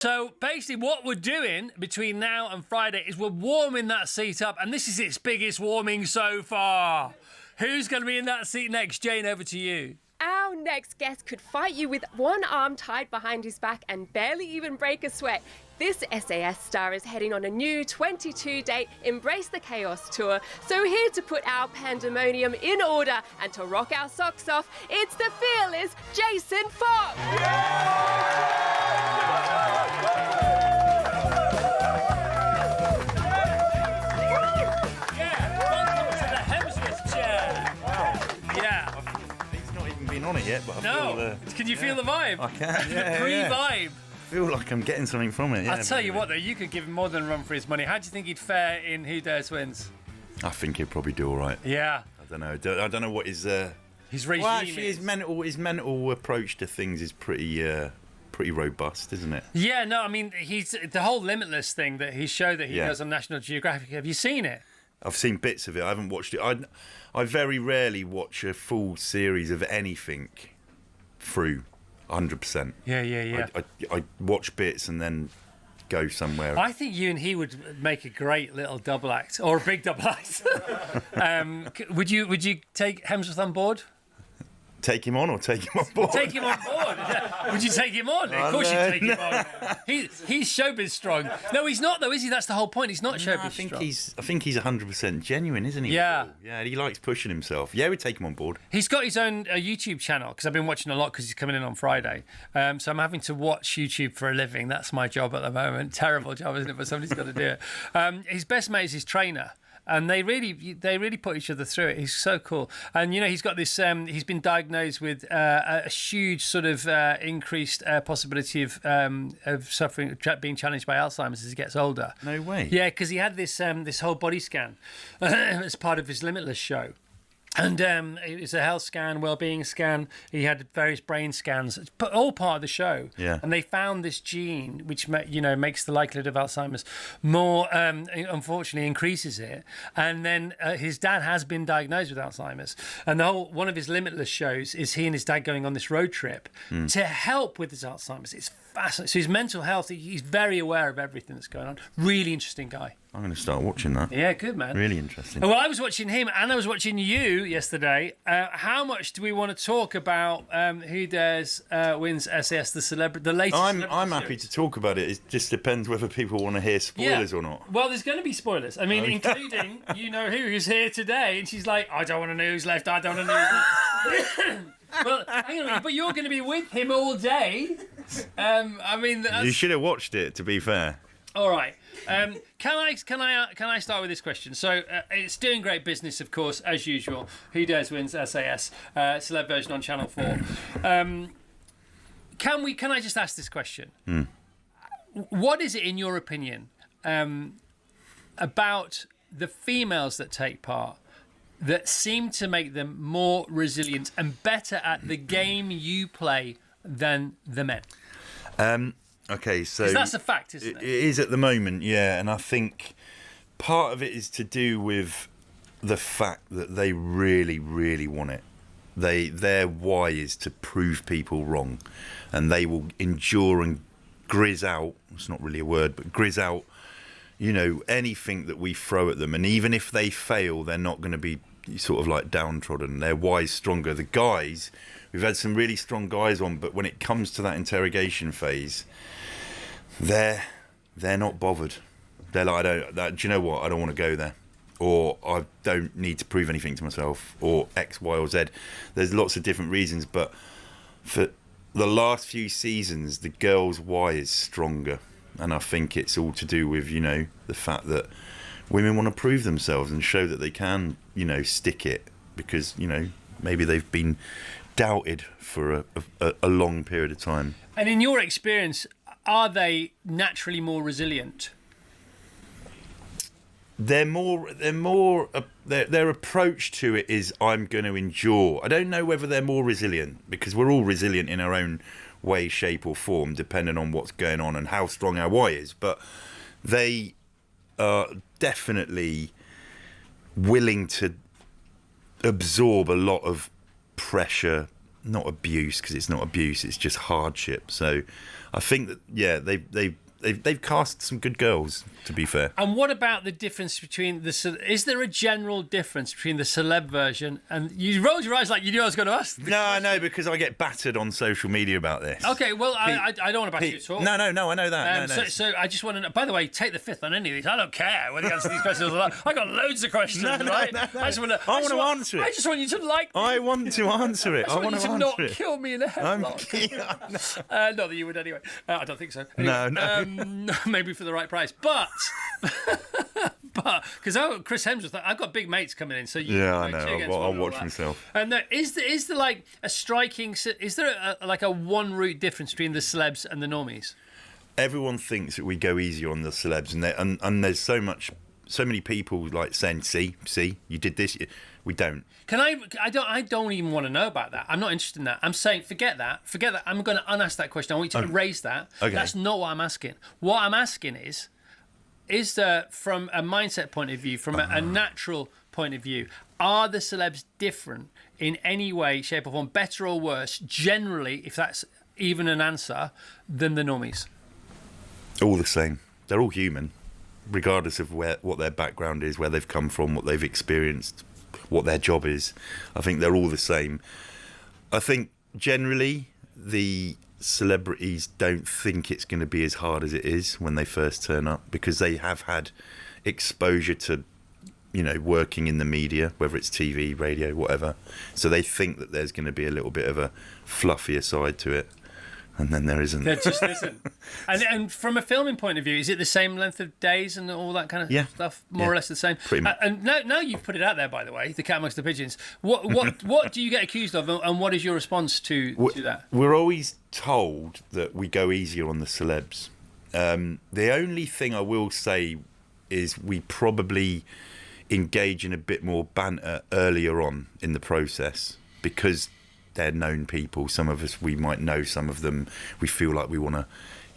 So basically what we're doing between now and Friday is we're warming that seat up, and this is its biggest warming so far. Who's going to be in that seat next? Jane, over to you. Our next guest could fight you with one arm tied behind his back and barely even break a sweat. This SAS star is heading on a new 22-day Embrace the Chaos tour. So here to put our pandemonium in order and to rock our socks off, it's the fearless Jason Fox. On it yet, but I feel, can you feel the vibe? I can. Yeah, Pre-vibe. I feel like I'm getting something from it. Yeah, I'll tell you what, though, you could give him more than a run for his money. How do you think he'd fare in Who Dares Wins? I think he'd probably do all right. Yeah. I don't know what his regime well, actually, his mental approach to things is pretty robust, isn't it? Yeah. No, I mean, he's the whole Limitless thing that he showed that he does on National Geographic. Have you seen it? I've seen bits of it. I haven't watched it. I very rarely watch a full series of anything through 100%. Yeah. I watch bits and then go somewhere. I think you and he would make a great little double act, or a big double act. Would you take Hemsworth on board? Take him on or take him on board? Take him on board. Would you take him on? Of course you'd take him on. He's showbiz strong. No, he's not though, is he? That's the whole point. He's not showbiz strong. I think he's 100% genuine, isn't he? Yeah. Yeah, he likes pushing himself. Yeah, we'd take him on board. He's got his own YouTube channel, because I've been watching a lot because he's coming in on Friday. So I'm having to watch YouTube for a living. That's my job at the moment. Terrible job, isn't it? But somebody's got to do it. His best mate is his trainer. And they really put each other through it. He's so cool. And, he's got this, he's been diagnosed with a huge sort of increased possibility of suffering, being challenged by Alzheimer's as he gets older. No way. Yeah, because he had this whole body scan as part of his Limitless show. And it was a health scan, well-being scan. He had various brain scans, but all part of the show. Yeah. And they found this gene, which makes the likelihood of Alzheimer's more. Unfortunately, increases it. And then his dad has been diagnosed with Alzheimer's. And one of his Limitless shows is he and his dad going on this road trip to help with his Alzheimer's. It's fascinating. So his mental health, he's very aware of everything that's going on. Really interesting guy. I'm going to start watching that. Yeah, good, man. Really interesting. Well, I was watching him and I was watching you yesterday. How much do we want to talk about Who Dares Wins SAS, the latest I'm happy to talk about it. It just depends whether people want to hear spoilers or not. Well, there's going to be spoilers. I mean, including who's here today. And she's like, I don't want to know who's left. I don't want to know who's left. Well, hang on, but you're going to be with him all day. You should have watched it, to be fair. All right. Can I start with this question? So it's doing great business, of course, as usual. Who Dares Wins SAS, celeb version on Channel 4. Can I just ask this question? What is it, in your opinion, about the females that take part that seem to make them more resilient and better at the game you play than the men? Okay, so... Because that's a fact, isn't it? It is at the moment, yeah, and I think part of it is to do with the fact that they really, really want it. Their why is to prove people wrong, and they will endure and grizz out, it's not really a word, but grizz out, anything that we throw at them, and even if they fail, they're not going to be sort of like downtrodden. Their why is stronger. The guys, we've had some really strong guys on, but when it comes to that interrogation phase, they're not bothered. They're like, do you know what? I don't want to go there, or I don't need to prove anything to myself, or X, Y, or Z. There's lots of different reasons, but for the last few seasons, the girls' why is stronger, and I think it's all to do with the fact that women want to prove themselves and show that they can stick it, because maybe they've been doubted for a long period of time. And in your experience, are they naturally more resilient? Their approach to it is, I'm going to endure. I don't know whether they're more resilient, because we're all resilient in our own way, shape or form, depending on what's going on and how strong our why is. But they are definitely willing to absorb a lot of pressure, not abuse, because it's not abuse, it's just hardship. So I think that they've cast some good girls, to be fair. And what about the difference between is there a general difference between the celeb version and you rolled your eyes like you knew I was going to ask? No, because I get battered on social media about this. Okay, well, I don't want to bash you at all. No, I know that. So I just want to know, by the way, take the fifth on any of these. I don't care whether you answer these questions or not. I got loads of questions, right? No. I just want to answer it. I just want you to like me. I want to answer it. I want you to not kill me in a headlock. Not that you would anyway. I don't think so. Anyway, No. Maybe for the right price, but because Chris Hemsworth, I've got big mates coming in, so I know. I'll watch myself. And is there like a striking? Is there like a one route difference between the celebs and the normies? Everyone thinks that we go easier on the celebs, and there's so many people like saying, "See, you did this." We don't. I don't even want to know about that. I'm not interested in that. I'm saying forget that. I'm going to unask that question. I want you to erase that. Okay. That's not what I'm asking. What I'm asking is there, from a mindset point of view, from a natural point of view, are the celebs different in any way, shape or form, better or worse, generally, if that's even an answer, than the normies? All the same. They're all human, regardless of what their background is, where they've come from, what they've experienced, what their job is. I think they're all the same. I think generally the celebrities don't think it's going to be as hard as it is when they first turn up, because they have had exposure to, working in the media, whether it's TV, radio, whatever. So they think that there's going to be a little bit of a fluffier side to it. And then there isn't. There just isn't. And from a filming point of view, is it the same length of days and all that kind of stuff? More or less the same? Pretty much. And now you've put it out there, by the way, the cat amongst the pigeons. What do you get accused of, and what is your response to that? We're always told that we go easier on the celebs. The only thing I will say is we probably engage in a bit more banter earlier on in the process, because they're known people. Some of us, we might know some of them. We feel like we want to,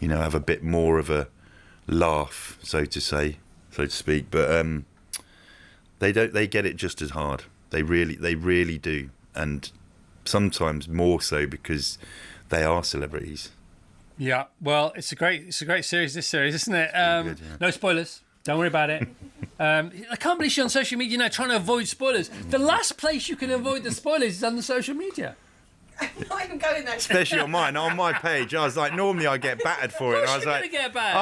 have a bit more of a laugh, so to speak. But they don't. They get it just as hard. They really do, and sometimes more so because they are celebrities. Yeah. Well, it's a great series. This series, isn't it? Good, yeah. No spoilers. Don't worry about it. I can't believe she's on social media now trying to avoid spoilers. The last place you can avoid the spoilers is on the social media. I'm not even going there. Especially on my page. I was like, normally I get battered for it. And I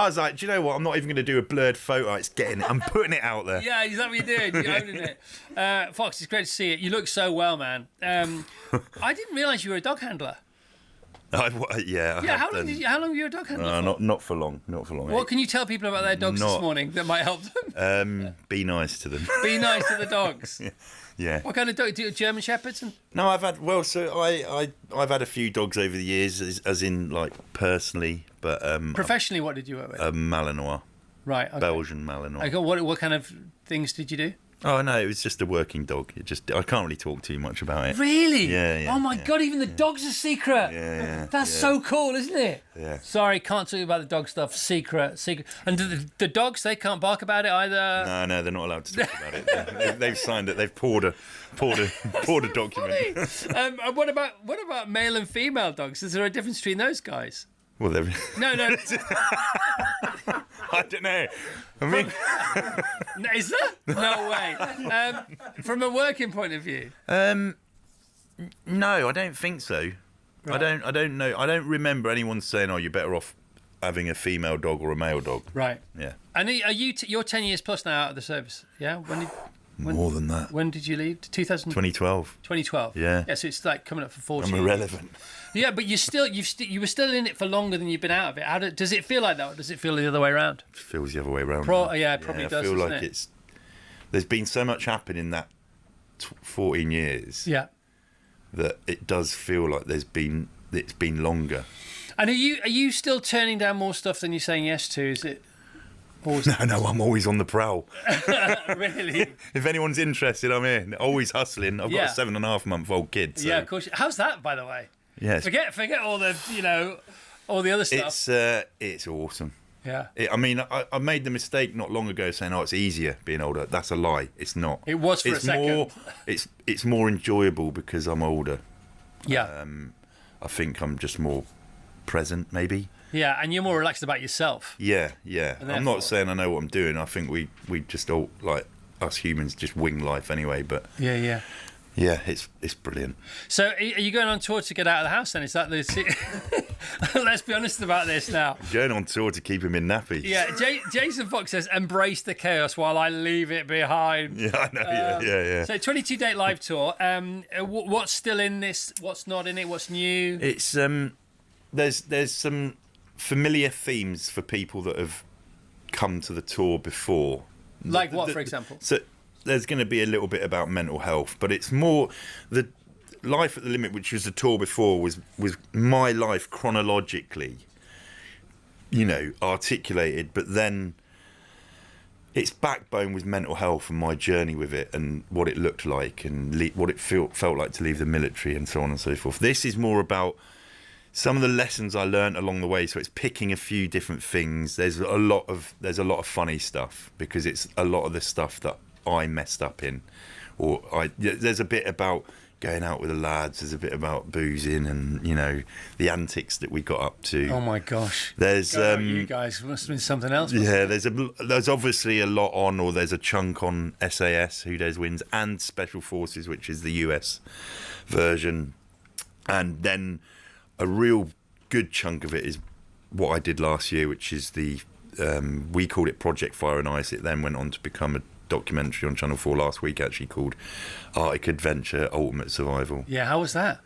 was like, do you know what? I'm not even going to do a blurred photo. I'm putting it out there. Yeah, is that what you're doing? You're owning it. Fox, it's great to see it. You look so well, man. I didn't realise you were a dog handler. Yeah. How long were you a dog handler for? Not for long. Not for long. What can you tell people about their dogs this morning that might help them? Be nice to them. Be nice to the dogs. Yeah. What kind of dog? Do you German Shepherds? No, I've had I've had a few dogs over the years, as in like personally, but professionally, what did you work with? Malinois. Right. Okay. Belgian Malinois. Okay, what kind of things did you do? Oh no, it was just a working dog. I can't really talk too much about it. Really? Yeah. Oh my God, even the dog's a secret. Yeah. That's so cool, isn't it? Yeah. Sorry, can't talk about the dog stuff. Secret. And the dogs, they can't bark about it either. No, they're not allowed to talk about it. They've signed it. They've poured a document. And what about male and female dogs? Is there a difference between those guys? Well, No. I don't know. I mean, is there? No way. From a working point of view. no, I don't think so. Right. I don't know. I don't remember anyone saying, "Oh, you're better off having a female dog or a male dog." Right. Yeah. And are you? You're 10 years plus now out of the service. Yeah. More than that. When did you leave? 2012. 2012. Yeah. Yeah. So it's like coming up for 40. I'm irrelevant. Yeah, but you were still in it for longer than you've been out of it. Does it feel like that, or does it feel the other way around? It feels the other way around. Probably does. I feel like it? there's been so much happening in that 14 years. Yeah. That it does feel like it's been longer. And are you still turning down more stuff than you're saying yes to? Is it? Always... No, I'm always on the prowl. Really? If anyone's interested, I'm in. Always hustling. I've got a 7.5-month-old kid. So. Yeah, of course. How's that, by the way? Yeah. Forget all the all the other stuff. It's awesome. Yeah. I made the mistake not long ago saying, "Oh, it's easier being older." That's a lie. It's not. It was for a second. It's more enjoyable because I'm older. Yeah. I think I'm just more present, maybe. Yeah, and you're more relaxed about yourself. Yeah. And I'm therefore- not saying I know what I'm doing. I think we just all, like, us humans just wing life anyway. But Yeah. yeah, it's brilliant. So are you going on tour to get out of the house then? Is that the... Let's be honest about this now. Going on tour to keep him in nappies. Yeah, Jason Fox says, embrace the chaos while I leave it behind. Yeah, I know. Yeah. So 22-date live tour. What's still in this? What's not in it? What's new? It's there's some familiar themes for people that have come to the tour before. Like what, for example? So there's going to be a little bit about mental health, but it's more the Life at the Limit, which was the tour before, was my life chronologically, articulated, but then its backbone was mental health and my journey with it and what it looked like and what it felt like to leave the military and so on and so forth. This is more about some of the lessons I learned along the way. So it's picking a few different things. There's a lot of funny stuff because it's a lot of the stuff that I messed up in, there's a bit about going out with the lads. There's a bit about boozing and the antics that we got up to. Oh my gosh! There's you guys must have been something else. Yeah, there's obviously a lot on, or there's a chunk on SAS Who Dares Wins and Special Forces, which is the US version, and then a real good chunk of it is what I did last year, which is we called it Project Fire and Ice. It then went on to become a documentary on Channel 4 last week, actually, called Arctic Adventure Ultimate Survival. Yeah, how was that?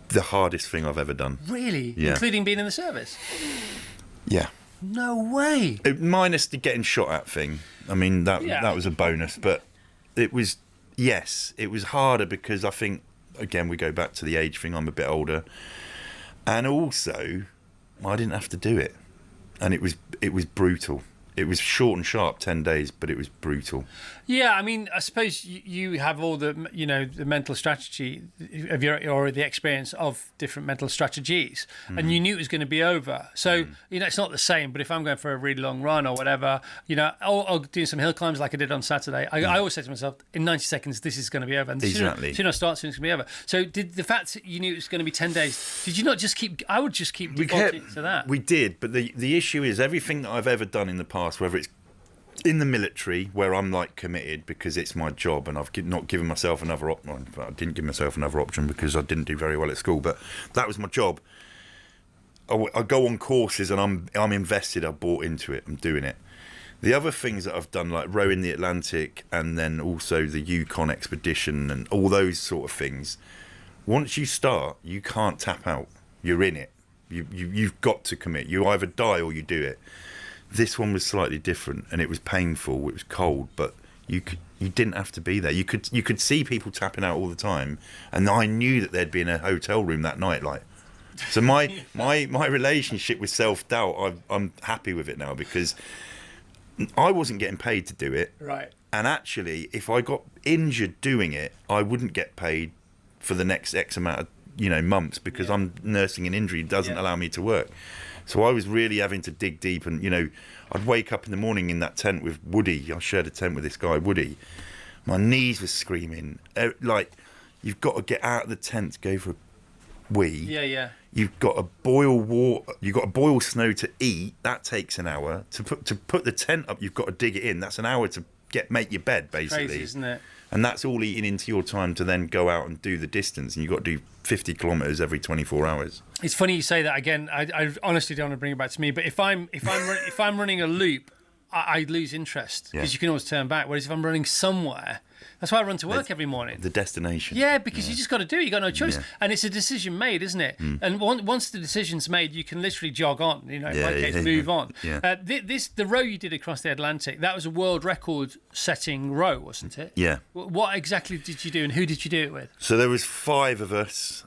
The hardest thing I've ever done. Really? Yeah. Including being in the service? Yeah. No way. Minus the getting shot at thing. I mean, that was a bonus, but it was harder because I think, again, we go back to the age thing. I'm a bit older. And also, I didn't have to do it. And it was brutal. It was short and sharp, 10 days, but it was brutal. Yeah, I mean, I suppose you have all the mental strategy of or the experience of different mental strategies, and you knew it was going to be over. So it's not the same. But if I'm going for a really long run or whatever, I'll do some hill climbs like I did on Saturday. I always say to myself, in 90 seconds, this is going to be over. And exactly. Soon I start, soon it's going to be over. So did the fact that you knew it was going to be 10 days? Did you not just keep? I would just keep defaulting to that. We did, but the issue is everything that I've ever done in the past, whether it's in the military, where I'm like committed because it's my job and I've not given myself another option. I didn't give myself another option because I didn't do very well at school, but that was my job. I go on courses and I'm invested. I bought into it. I'm doing it. The other things that I've done, like rowing the Atlantic and then also the Yukon expedition and all those sort of things, once you start, you can't tap out. You're in it. You've got to commit. You either die or you do it. This one was slightly different, and it was painful. It was cold, but you didn't have to be there. You could see people tapping out all the time, and I knew that they'd be in a hotel room that night. Like, so my relationship with self-doubt, I'm happy with it now because I wasn't getting paid to do it. Right. And actually, if I got injured doing it, I wouldn't get paid for the next X amount of months because I'm nursing an injury. It doesn't allow me to work. So I was really having to dig deep and, I'd wake up in the morning in that tent with Woody. I shared a tent with this guy, Woody. My knees were screaming. Like, you've got to get out of the tent to go for a wee. Yeah. You've got to boil water. You've got to boil snow to eat. That takes an hour. To put the tent up, you've got to dig it in. That's an hour to make your bed, basically. Crazy, isn't it? And that's all eating into your time to then go out and do the distance. And you've got to do 50 kilometres every 24 hours. It's funny you say that again. I honestly don't want to bring it back to me, but if I'm running a loop, I lose interest because you can always turn back. Whereas if I'm running somewhere, that's why I run to work every morning. The destination. Yeah, because you just got to do it. You got no choice, and it's a decision made, isn't it? And once the decision's made, you can literally jog on. In my case, move on. Yeah. The row you did across the Atlantic, that was a world record-setting row, wasn't it? Yeah. What exactly did you do, and who did you do it with? So there was 5 of us.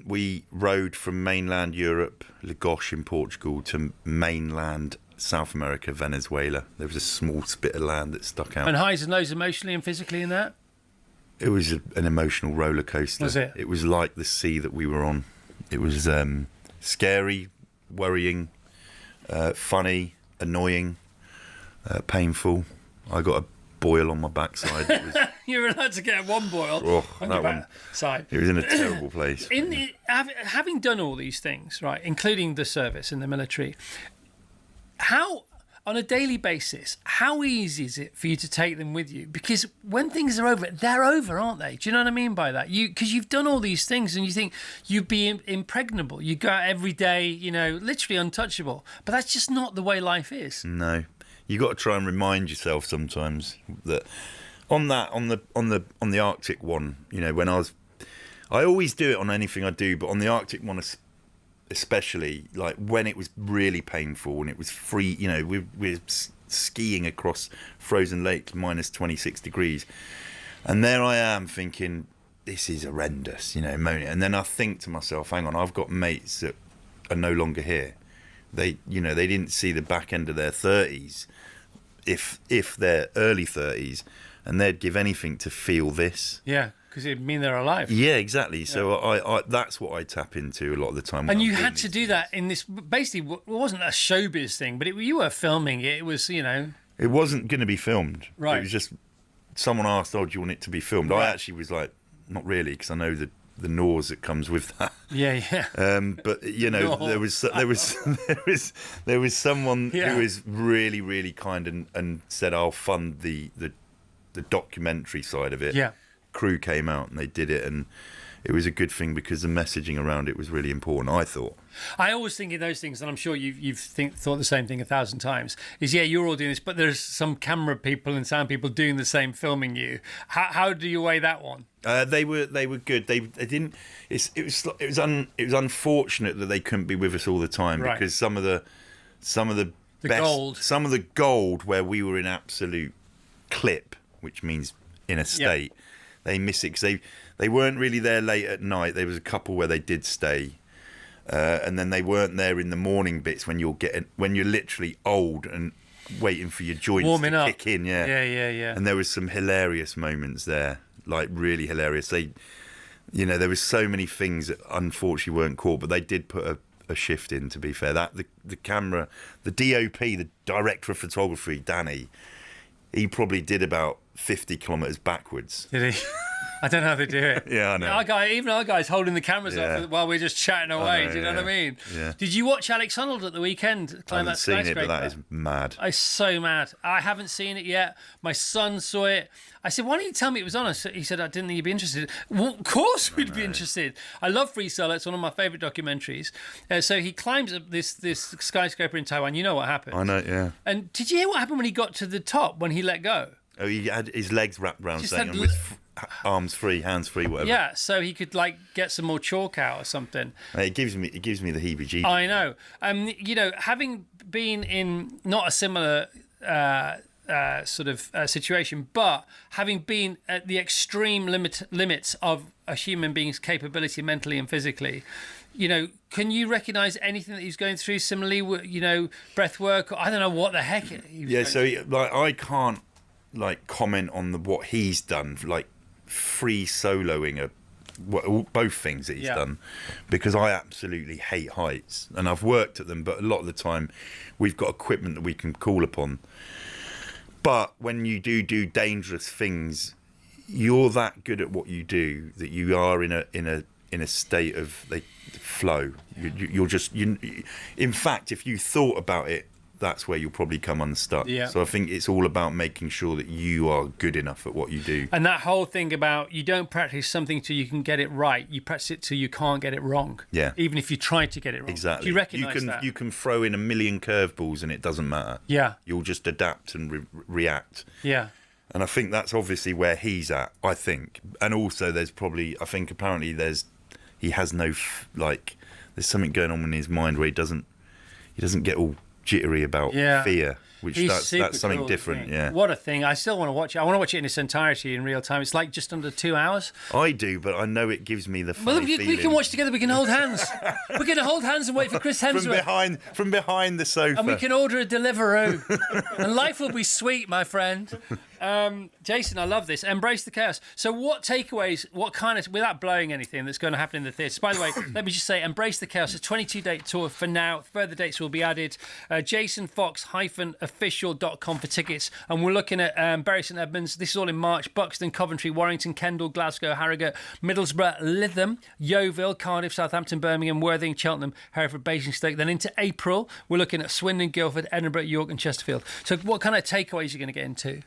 We rowed from mainland Europe, Lagos in Portugal, to mainland South America, Venezuela. There was a small spit of land that stuck out. And highs and lows emotionally and physically in that? It was an emotional roller coaster. Was it? It was like the sea that we were on. It was scary, worrying, funny, annoying, painful. I got a boil on my backside. It was You're allowed to get one boil. Oh, on that your one. back side. He was in a terrible place. Having done all these things, right, including the service in the military, how, on a daily basis, how easy is it for you to take them with you? Because when things are over, they're over, aren't they? Do you know what I mean by that? Because you've done all these things and you think you'd be impregnable. You go out every day, literally untouchable. But that's just not the way life is. No, you got to try and remind yourself sometimes that on the Arctic one, when I always do it on anything I do, but on the Arctic one especially, like when it was really painful and it was free, we're skiing across frozen lakes minus 26 degrees, and there I am thinking this is horrendous, moaning, and then I think to myself, hang on, I've got mates that are no longer here. They didn't see the back end of their 30s, if they're early 30s, and they'd give anything to feel this. Yeah, because it'd mean they're alive. Yeah, exactly. So I that's what I tap into a lot of the time. And you had to do that in this, basically, it wasn't a showbiz thing, but you were filming it. It was, It wasn't going to be filmed. Right. It was just, someone asked, oh, do you want it to be filmed? Right. I actually was like, not really, because I know the nose that comes with that. Yeah. But there was someone who was really, really kind and said, I'll fund the documentary side of it. Yeah. Crew came out and they did it, and it was a good thing because the messaging around it was really important, I thought. I always think in those things, and I'm sure you've thought the same thing 1,000 times, is you're all doing this, but there's some camera people and sound people doing the same, filming you. How do you weigh that one? They were good. They didn't. It was unfortunate that they couldn't be with us all the time, right, because some of the best, some of the gold where we were in absolute clip, which means in a state. Yep. They miss it because they weren't really there late at night. There was a couple where they did stay, and then they weren't there in the morning bits when you're literally old and waiting for your joints warming to up. kick in. Yeah. And there was some hilarious moments there, like really hilarious. There was so many things that unfortunately weren't caught, but they did put a shift in. To be fair, that the camera, the DOP, the director of photography, Danny, he probably did about 50 kilometres backwards. Did he? I don't know how they do it. Yeah, I know. Even our guys holding the cameras up while we're just chatting away. Do you know what I mean? Yeah. Did you watch Alex Honnold at the weekend climb that skyscraper? I haven't seen it, but that is mad. It's so mad. I haven't seen it yet. My son saw it. I said, why don't you tell me it was on? He said, I didn't think you'd be interested. Well, of course we'd be interested. I love Free Solo. It's one of my favourite documentaries. So he climbs up this skyscraper in Taiwan. You know what happened. I know, yeah. And did you hear what happened when he got to the top, when he let go? Oh, he had his legs wrapped around something and with arms free, hands free, whatever. Yeah, so he could get some more chalk out or something. It gives me the heebie-jeebies. I know. Having been in not a similar situation, but having been at the extreme limits of a human being's capability mentally and physically, can you recognise anything that he's going through similarly? Breath work. I don't know what the heck. I can't comment on what he's done, like free soloing both things that he's done, because I absolutely hate heights and I've worked at them, but a lot of the time we've got equipment that we can call upon. But when you do dangerous things, you're that good at what you do that you are in a state of flow. In fact, if you thought about it, that's where you'll probably come unstuck. Yeah. So I think it's all about making sure that you are good enough at what you do. And that whole thing about you don't practice something till you can get it right. You practice it till you can't get it wrong. Yeah. Even if you try to get it wrong. Exactly. Do you recognise that? You can throw in a million curveballs and it doesn't matter. Yeah. You'll just adapt and react. Yeah. And I think that's obviously where he's at, I think. And also there's probably, I think apparently he has no, there's something going on in his mind where he doesn't get all jittery about fear, which that's something cool, different. Yeah. What a thing. I still want to watch it. I want to watch it in its entirety in real time. It's like just under 2 hours. I do, but I know it gives me the funny feeling. We can watch together. We can hold hands. We can hold hands and wait for Chris Hemsworth. From behind the sofa. And we can order a Deliveroo. And life will be sweet, my friend. Jason, I love this. Embrace the chaos. So what takeaways, without blowing anything that's going to happen in the theatre. By the way, let me just say, Embrace the Chaos, a 22-date tour for now. Further dates will be added. jasonfox-official.com for tickets. And we're looking at Bury St Edmunds. This is all in March. Buxton, Coventry, Warrington, Kendal, Glasgow, Harrogate, Middlesbrough, Lytham, Yeovil, Cardiff, Southampton, Birmingham, Worthing, Cheltenham, Hereford, Basingstoke. Then into April, we're looking at Swindon, Guildford, Edinburgh, York and Chesterfield. So what kind of takeaways are you going to get into?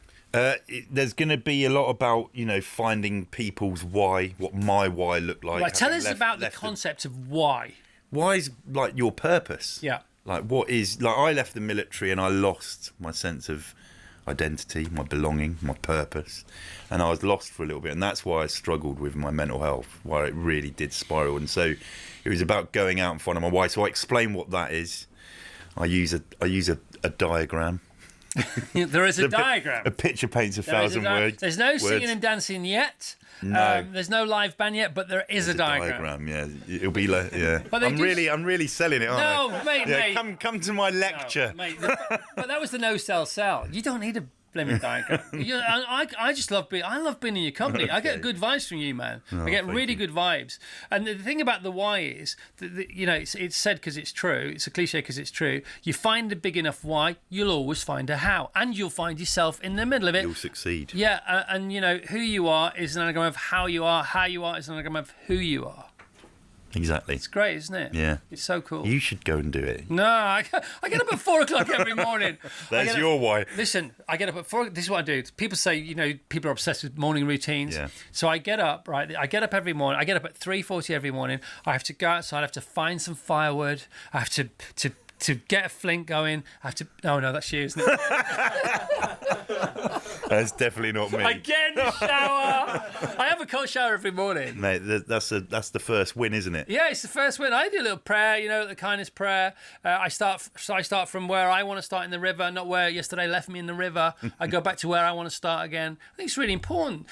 There's going to be a lot about, finding people's why, what my why looked like. Right, tell us about the concept of why. Why is, like, your purpose? Yeah. Like, what is... Like, I left the military and I lost my sense of identity, my belonging, my purpose. And I was lost for a little bit. And that's why I struggled with my mental health, why it really did spiral. And so it was about going out and finding my why. So I explain what that is. I use a diagram. There is a diagram. A picture paints 1,000 words. There's no singing and dancing yet. No. There's no live band yet, but there is a diagram. Yeah, it'll be like, yeah. But I'm really selling it, aren't I? No, mate, yeah, mate. Come to my lecture. No, mate, but that was the no sell sell. You don't need a blimmin' diagram. I just love being in your company. I get good vibes from you, man. I get really good vibes. And the thing about the why is that, it's said because it's true. It's a cliche because it's true. You find a big enough why, you'll always find a how, and you'll find yourself in the middle of it. You'll succeed. Yeah, and who you are is an anagram of how you are. How you are is an anagram of who you are. Exactly. It's great, isn't it? Yeah. It's so cool. You should go and do it. No, I get up at 4 o'clock every morning. That's your why. Listen, I get up at 4. This is what I do. People say, people are obsessed with morning routines. Yeah. So I get up, right? I get up every morning. I get up at 3:40 every morning. I have to go outside. I have to find some firewood. I have to get a flint going. I have to... Oh, no, that's you, isn't it? That's definitely not me. I get in the shower. I have a cold shower every morning. Mate, that's the first win, isn't it? Yeah, it's the first win. I do a little prayer, the kindness prayer. I start from where I want to start in the river, not where yesterday left me in the river. I go back to where I want to start again. I think it's really important.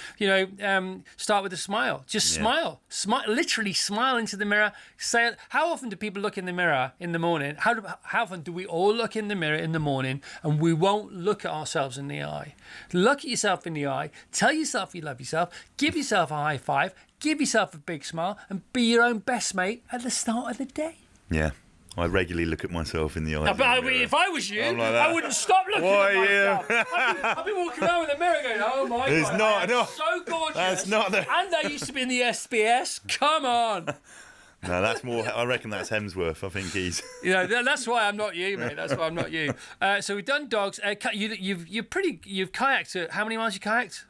Start with a smile. Just smile. Literally smile into the mirror. Say it. How often do people look in the mirror in the morning? How often do we all look in the mirror in the morning and we won't look at ourselves in the eye? Look at yourself in the eye. Tell yourself you love yourself. Give yourself a high five. Give yourself a big smile and be your own best mate at the start of the day. Yeah. I regularly look at myself in the eye. But if I was you, like I wouldn't stop looking at myself. Yeah. I'd be walking around with the mirror going, oh my God, I'm so gorgeous. That's not the... And I used to be in the SBS. Come on. No, that's more... I reckon that's Hemsworth. I think he's... That's why I'm not you, mate. That's why I'm not you. So we've done dogs. You've kayaked. How many miles you kayaked?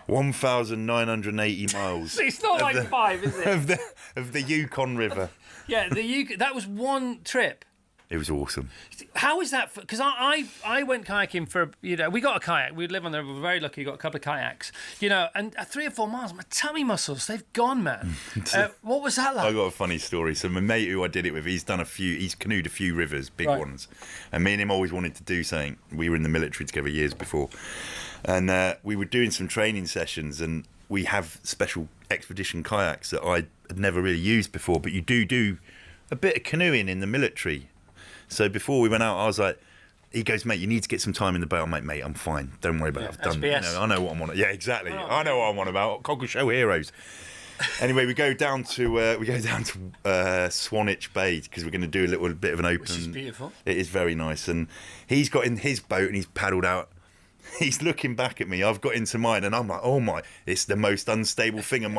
1,980 miles. It's not like 5, is it? Of the Yukon River. Yeah, that was one trip. It was awesome. How is that? Because I went kayaking for, we got a kayak. We live on the river. We're very lucky. We got a couple of kayaks, and at 3 or 4 miles, my tummy muscles, they've gone, man. What was that like? I got a funny story. So my mate who I did it with, he's canoed a few rivers, big ones. And me and him always wanted to do something. We were in the military together years before. And we were doing some training sessions, and we have special expedition kayaks that I had never really used before, but you do a bit of canoeing in the military. So before we went out, I was like, he goes, mate, you need to get some time in the boat. I'm like, mate, I'm fine. Don't worry about it. I've done it. I know what I'm on. Yeah, exactly. I know what I'm on about. Cockle show heroes. Anyway, we go down to Swanage Bay because we're going to do a little bit of an open. Which is beautiful. It is very nice. And he's got in his boat and he's paddled out. He's looking back at me. I've got into mine, and I'm like, "Oh my!" It's the most unstable thing. And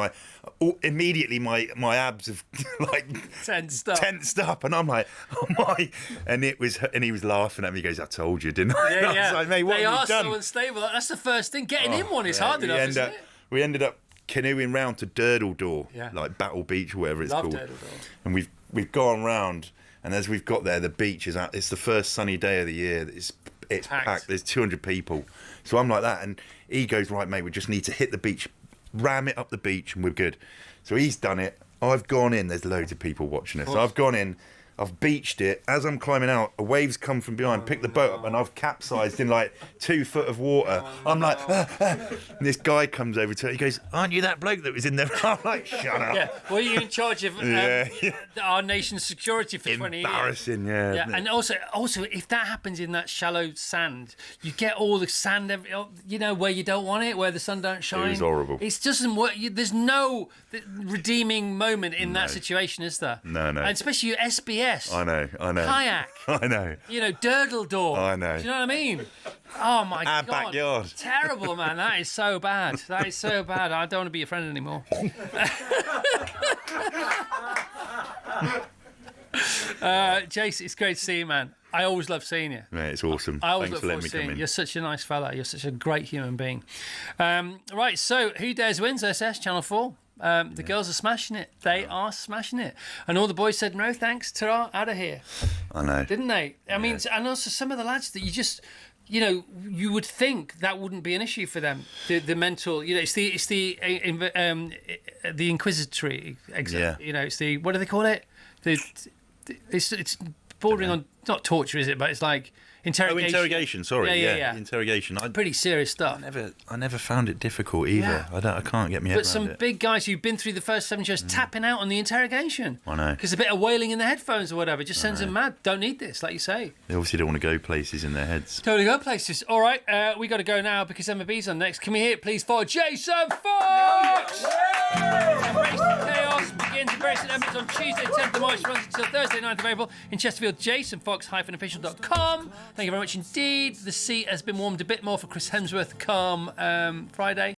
immediately my abs have like tensed up, and I'm like, "Oh my!" And he was laughing at me. He goes, "I told you, didn't I?" Yeah, I was like, "Mate, what have you done?" They are so unstable. That's the first thing. Getting in one is hard enough, isn't it? We ended up canoeing round to Durdledore, like Battle Beach or whatever it's called. Durdledore. And we've gone round, and as we've got there, the beach is out. It's the first sunny day of the year. It's packed. There's 200 people. So I'm like that. And he goes, right, mate, we just need to hit the beach, ram it up the beach, and we're good. So he's done it. I've gone in. There's loads of people watching us. So I've gone in. I've beached it. As I'm climbing out, a wave's come from behind, picked the boat up, and I've capsized in like 2 foot of water. I'm like, And this guy comes over to it. He goes, "Aren't you that bloke that was in there?" I'm like, "Shut up." Yeah. Were you in charge of our nation's security for 20 years? Embarrassing, yeah. Yeah, and also, if that happens in that shallow sand, you get all the sand, where you don't want it, where the sun don't shine. It was horrible. It doesn't work. There's no redeeming moment in that situation, is there? No. And especially your SBS. I know. Kayak. I know. Durdle door. I know. Do you know what I mean? Oh my Our God. backyard. Terrible, man. That is so bad. That is so bad. I don't want to be your friend anymore. Jace, it's great to see you, man. I always love seeing you. Mate, it's awesome. I always Thanks for look letting forward me to seeing come you. in. You're such a nice fella. You're such a great human being. Right, so Who Dares Wins, SAS, Channel 4. The girls are smashing it. They are smashing it. And all the boys said, no, thanks, ta-ra, out of here. I know. Didn't they? I mean, and also some of the lads that you just... you would think that wouldn't be an issue for them. The mental, it's the inquisitory exam. Yeah. It's the, what do they call it? It's bordering on, not torture, is it? But it's like interrogation. Oh, interrogation. Sorry. Yeah. Interrogation. Pretty serious stuff. I never found it difficult either. Yeah. I can't get my head But around some it. big guys who've been through the first 7 shows tapping out on the interrogation. I know. Because a bit of wailing in the headphones or whatever just sends them mad. Don't need this, like you say. They obviously don't want to go places in their heads. Totally go places. All right, we got to go now because MB's on next. Can we hear it, please, for Jason Fox? Embrace the Chaos begins in Bury St Edmunds on Tuesday, 10th of March, runs until Thursday, 9th of April in Chesterfield. JasonFox-official.com. Thank you very much indeed. The seat has been warmed a bit more for Chris Hemsworth come Friday.